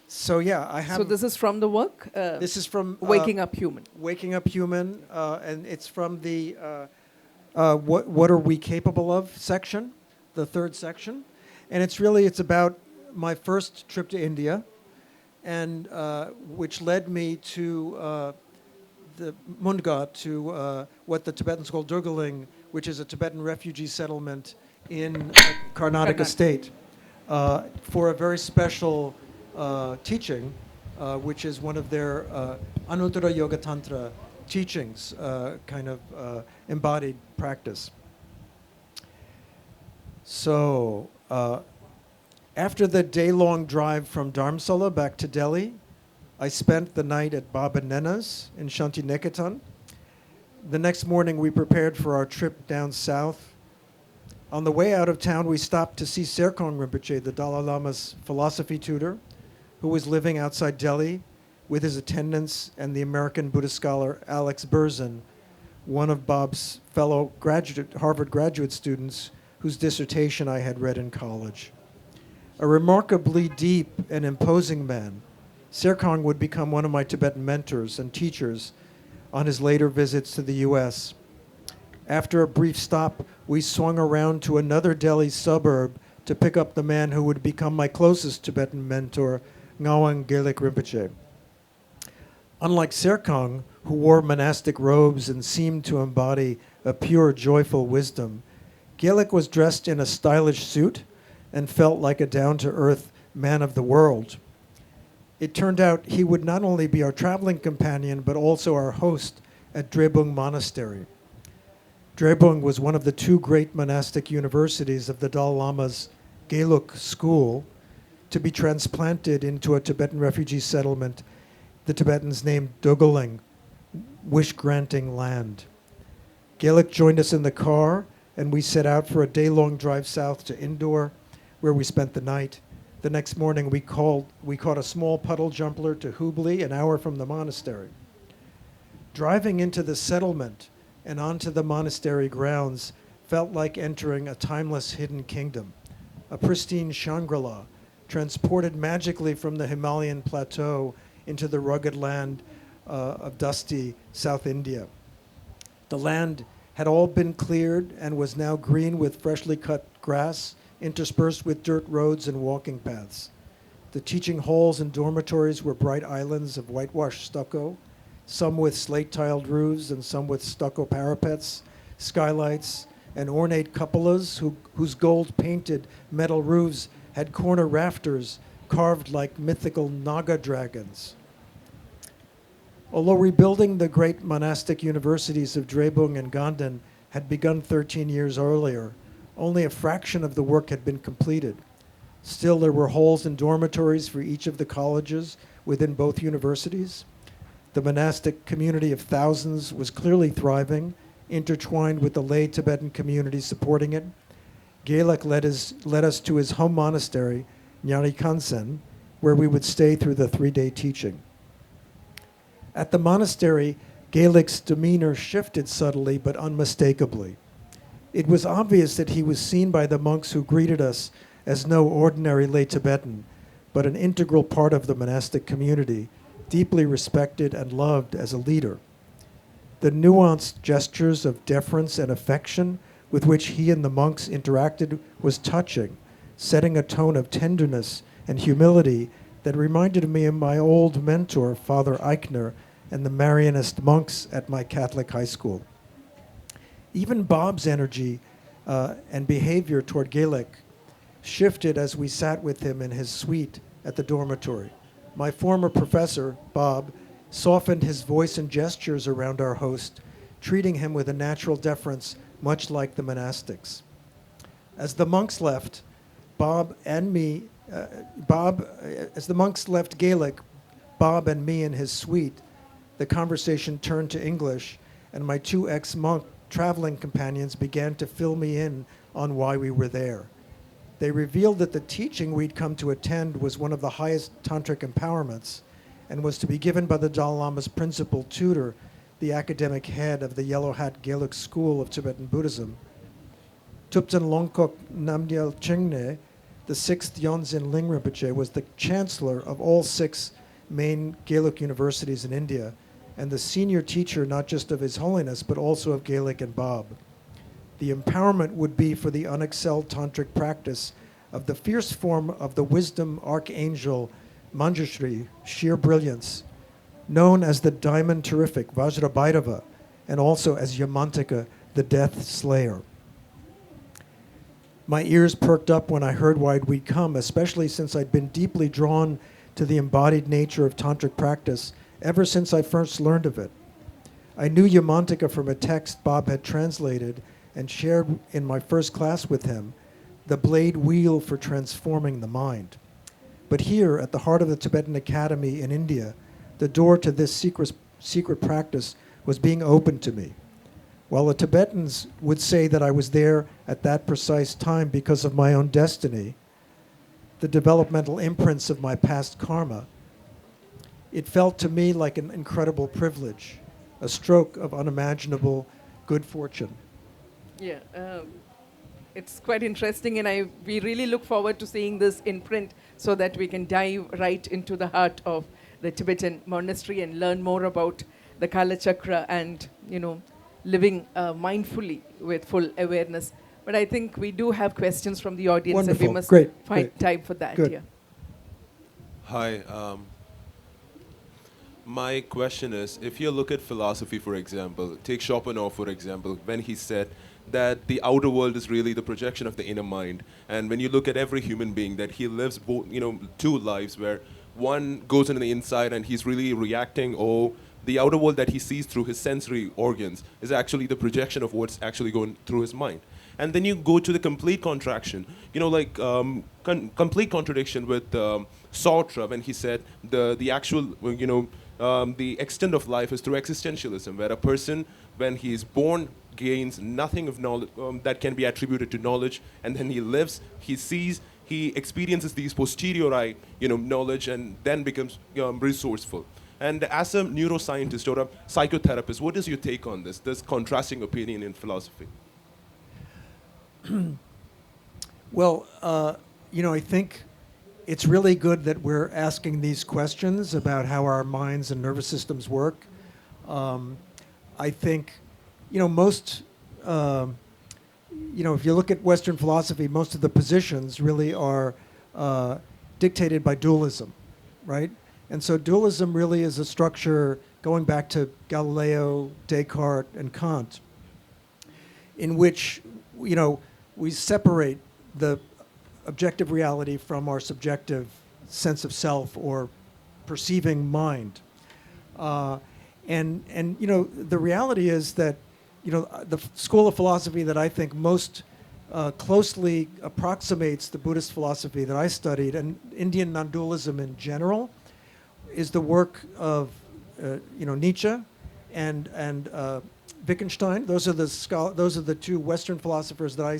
[SPEAKER 2] So yeah, I have.
[SPEAKER 1] So this is from the work?
[SPEAKER 2] This is from
[SPEAKER 1] Waking Up Human.
[SPEAKER 2] Waking Up Human, and it's from the what are we capable of section, the third section, and it's about my first trip to India, and which led me to the Mundga, to what the Tibetans call Durgaling, which is a Tibetan refugee settlement in Karnataka state, for a very special teaching, which is one of their Anuttara Yoga Tantra teachings, kind of embodied practice. So after the day-long drive from Dharamsala back to Delhi, I spent the night at Baba Nena's in Shantiniketan. The next morning, we prepared for our trip down south. On the way out of town, we stopped to see Serkong Rinpoche, the Dalai Lama's philosophy tutor, who was living outside Delhi with his attendants and the American Buddhist scholar Alex Berzin, one of Bob's fellow Harvard graduate students whose dissertation I had read in college. A remarkably deep and imposing man, Serkong would become one of my Tibetan mentors and teachers on his later visits to the U.S. After a brief stop, we swung around to another Delhi suburb to pick up the man who would become my closest Tibetan mentor, Ngawang Gelik Rinpoche. Unlike Serkong, who wore monastic robes and seemed to embody a pure, joyful wisdom, Gelik was dressed in a stylish suit and felt like a down-to-earth man of the world. It turned out he would not only be our traveling companion, but also our host at Drebung Monastery. Drebung was one of the two great monastic universities of the Dalai Lama's Geluk school, to be transplanted into a Tibetan refugee settlement the Tibetans named Dogaling, wish-granting land. Gelik joined us in the car, and we set out for a day-long drive south to Indore, where we spent the night. The next morning, we caught a small puddle jumper to Hubli, an hour from the monastery. Driving into the settlement and onto the monastery grounds felt like entering a timeless hidden kingdom, a pristine Shangri-La, transported magically from the Himalayan plateau into the rugged land of dusty South India. The land had all been cleared and was now green with freshly cut grass, interspersed with dirt roads and walking paths. The teaching halls and dormitories were bright islands of whitewashed stucco, some with slate-tiled roofs and some with stucco parapets, skylights, and ornate cupolas whose gold-painted metal roofs had corner rafters carved like mythical Naga dragons. Although rebuilding the great monastic universities of Drebung and Ganden had begun 13 years earlier, only a fraction of the work had been completed. Still, there were halls and dormitories for each of the colleges within both universities. The monastic community of thousands was clearly thriving, intertwined with the lay Tibetan community supporting it. Gelek led us to his home monastery, Nyarikansen, where we would stay through the 3-day teaching. At the monastery, Gelek's demeanor shifted subtly but unmistakably. It was obvious that he was seen by the monks who greeted us as no ordinary lay Tibetan, but an integral part of the monastic community, deeply respected and loved as a leader. The nuanced gestures of deference and affection with which he and the monks interacted was touching, setting a tone of tenderness and humility that reminded me of my old mentor, Father Eichner, and the Marianist monks at my Catholic high school. Even Bob's energy and behavior toward Gelek shifted as we sat with him in his suite at the dormitory. My former professor, Bob, softened his voice and gestures around our host, treating him with a natural deference, much like the monastics. As the monks left, as the monks left Gelek, Bob and me in his suite, the conversation turned to English, and my 2 ex-monk traveling companions began to fill me in on why we were there. They revealed that the teaching we'd come to attend was one of the highest tantric empowerments and was to be given by the Dalai Lama's principal tutor, the academic head of the Yellow Hat Geluk School of Tibetan Buddhism. Tupten Longkok Namgyal Chingne, the 6th Yonzin Ling Rinpoche, was the chancellor of all 6 main Geluk universities in India and the senior teacher not just of His Holiness but also of Gelek and Bob. The empowerment would be for the unexcelled tantric practice of the fierce form of the wisdom archangel Manjushri, sheer brilliance, known as the diamond terrific Vajrabhairava, and also as Yamantika, the death slayer. My ears perked up when I heard why we'd come, especially since I'd been deeply drawn to the embodied nature of tantric practice ever since I first learned of it. I knew Yamantika from a text Bob had translated and shared in my first class with him, the blade wheel for transforming the mind. But here, at the heart of the Tibetan Academy in India, the door to this secret practice was being opened to me. While the Tibetans would say that I was there at that precise time because of my own destiny, the developmental imprints of my past karma, it felt to me like an incredible privilege, a stroke of unimaginable good fortune.
[SPEAKER 1] Yeah, it's quite interesting, and we really look forward to seeing this in print so that we can dive right into the heart of the Tibetan monastery and learn more about the Kala Chakra and, living mindfully with full awareness. But I think we do have questions from the audience.
[SPEAKER 2] Wonderful.
[SPEAKER 1] And we must
[SPEAKER 2] Great.
[SPEAKER 1] find
[SPEAKER 2] Great.
[SPEAKER 1] time for that.
[SPEAKER 2] Good.
[SPEAKER 1] Yeah.
[SPEAKER 3] Hi. My question is, if you look at philosophy, for example, take Schopenhauer, for example, when he said that the outer world is really the projection of the inner mind. And when you look at every human being, that he lives both, 2 lives where one goes into the inside and he's really reacting, or the outer world that he sees through his sensory organs is actually the projection of what's actually going through his mind. And then you go to the complete contraction, complete contradiction with Sartre when he said the actual, the extent of life is through existentialism, where a person, when he is born, gains nothing of knowledge that can be attributed to knowledge, and then he lives, he sees, he experiences these posteriori, knowledge, and then becomes resourceful. And as a neuroscientist or a psychotherapist, what is your take on this contrasting opinion in philosophy?
[SPEAKER 2] Well, I think it's really good that we're asking these questions about how our minds and nervous systems work. I think, most, if you look at Western philosophy, most of the positions really are dictated by dualism, right? And so dualism really is a structure going back to Galileo, Descartes, and Kant, in which, we separate the objective reality from our subjective sense of self or perceiving mind. And you know, the reality is that, you know, the school of philosophy that I think most closely approximates the Buddhist philosophy that I studied and Indian non-dualism in general is the work of you know, Nietzsche and Wittgenstein. Those are the two Western philosophers that I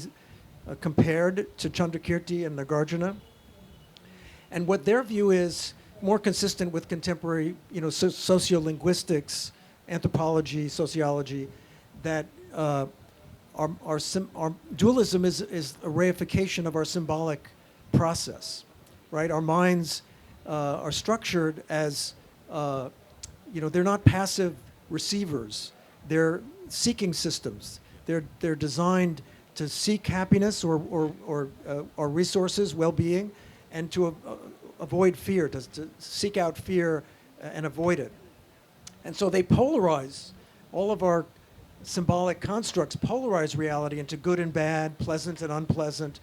[SPEAKER 2] compared to Chandrakirti and Nagarjuna. And what their view is more consistent with contemporary, you know, sociolinguistics, anthropology, sociology, that our dualism is a reification of our symbolic process, right? Our minds are structured as, you know, they're not passive receivers. They're seeking systems. They're designed to seek happiness or resources, well-being, and to avoid fear, to seek out fear and avoid it. And so they polarize, all of our symbolic constructs polarize reality into good and bad, pleasant and unpleasant,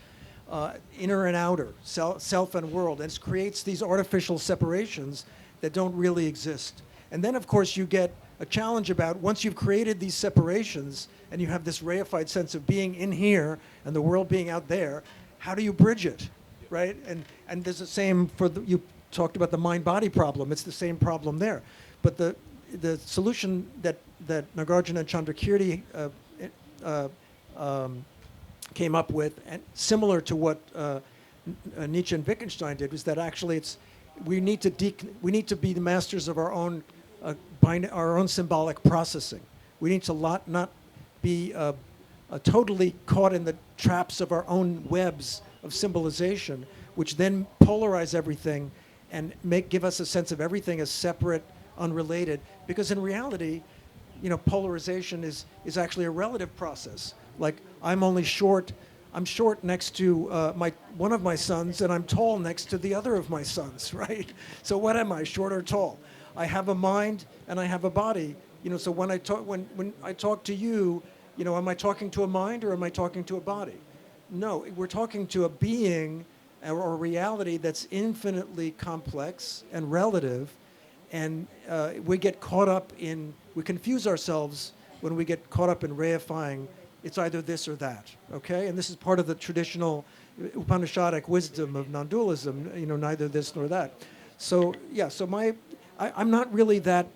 [SPEAKER 2] inner and outer, self and world, and it creates these artificial separations that don't really exist. And then, of course, you get a challenge about once you've created these separations and you have this reified sense of being in here and the world being out there, how do you bridge it, right? And there's the same for you talked about the mind-body problem. It's the same problem there. But the solution that Nagarjuna and Chandrakirti came up with, and similar to what Nietzsche and Wittgenstein did, was that actually we need to be the masters of our own symbolic processing. We need to not be totally caught in the traps of our own webs of symbolization, which then polarize everything and give us a sense of everything as separate, unrelated. Because in reality, you know, polarization is actually a relative process. Like I'm short next to one of my sons, and I'm tall next to the other of my sons, right? So what am I, short or tall? I have a mind and I have a body. You know, so when I talk to you, you know, am I talking to a mind or am I talking to a body? No, we're talking to a being or a reality that's infinitely complex and relative, and we confuse ourselves when we get caught up in reifying. It's either this or that, okay? And this is part of the traditional Upanishadic wisdom of non-dualism, you know, neither this nor that. So, yeah, I'm not really that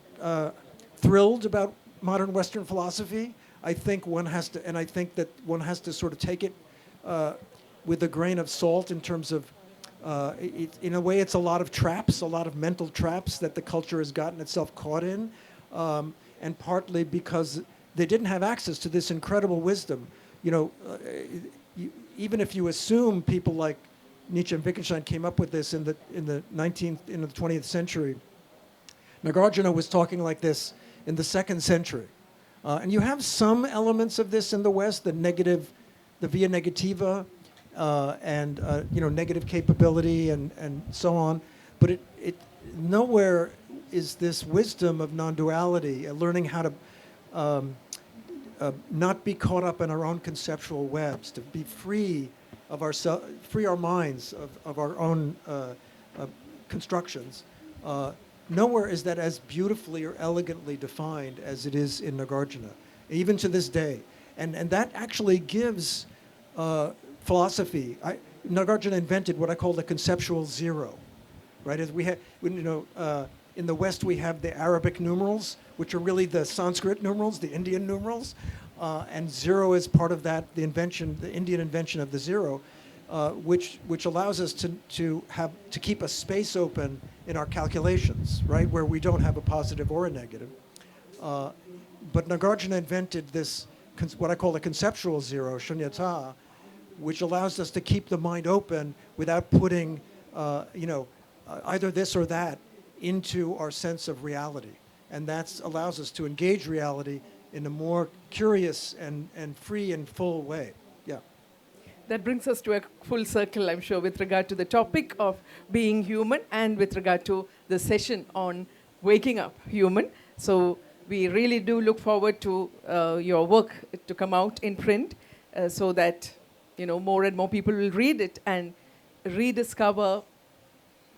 [SPEAKER 2] thrilled about modern Western philosophy. I think one has to sort of take it with a grain of salt in terms of, in a way, it's a lot of traps, a lot of mental traps that the culture has gotten itself caught in, and partly because they didn't have access to this incredible wisdom. You know, even if you assume people like Nietzsche and Wittgenstein came up with this in the 20th century, Nagarjuna was talking like this in the 2nd century. And you have some elements of this in the West, the via negativa, and you know, negative capability and so on. But it nowhere is this wisdom of non-duality, learning how to not be caught up in our own conceptual webs, to be free of free our minds of our own constructions. Nowhere is that as beautifully or elegantly defined as it is in Nagarjuna, even to this day. And that actually gives philosophy. Nagarjuna invented what I call the conceptual zero, right? As we have, you know, in the West we have the Arabic numerals, which are really the Sanskrit numerals, the Indian numerals, and zero is part of that. The Indian invention of the zero, which allows us to keep a space open in our calculations, right, where we don't have a positive or a negative. But Nagarjuna invented this, what I call the conceptual zero, shunyata, which allows us to keep the mind open without putting, you know, either this or that into our sense of reality. And that allows us to engage reality in a more curious and free and full way. Yeah.
[SPEAKER 1] That brings us to a full circle, I'm sure, with regard to the topic of being human and with regard to the session on waking up human. So we really do look forward to your work to come out in print so that, you know, more and more people will read it and rediscover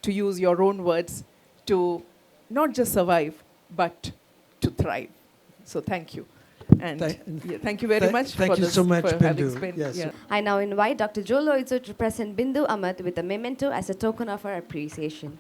[SPEAKER 1] to use your own words, to not just survive, but to thrive. So thank you. And thank you very much
[SPEAKER 2] Thank
[SPEAKER 1] for
[SPEAKER 2] you
[SPEAKER 1] this,
[SPEAKER 2] so much,
[SPEAKER 1] for having
[SPEAKER 2] Bindu.
[SPEAKER 1] spent.
[SPEAKER 2] Yes.
[SPEAKER 1] Yeah.
[SPEAKER 4] I now invite Dr. Joe Loizzo to present Bindu Amat with a memento as a token of our appreciation.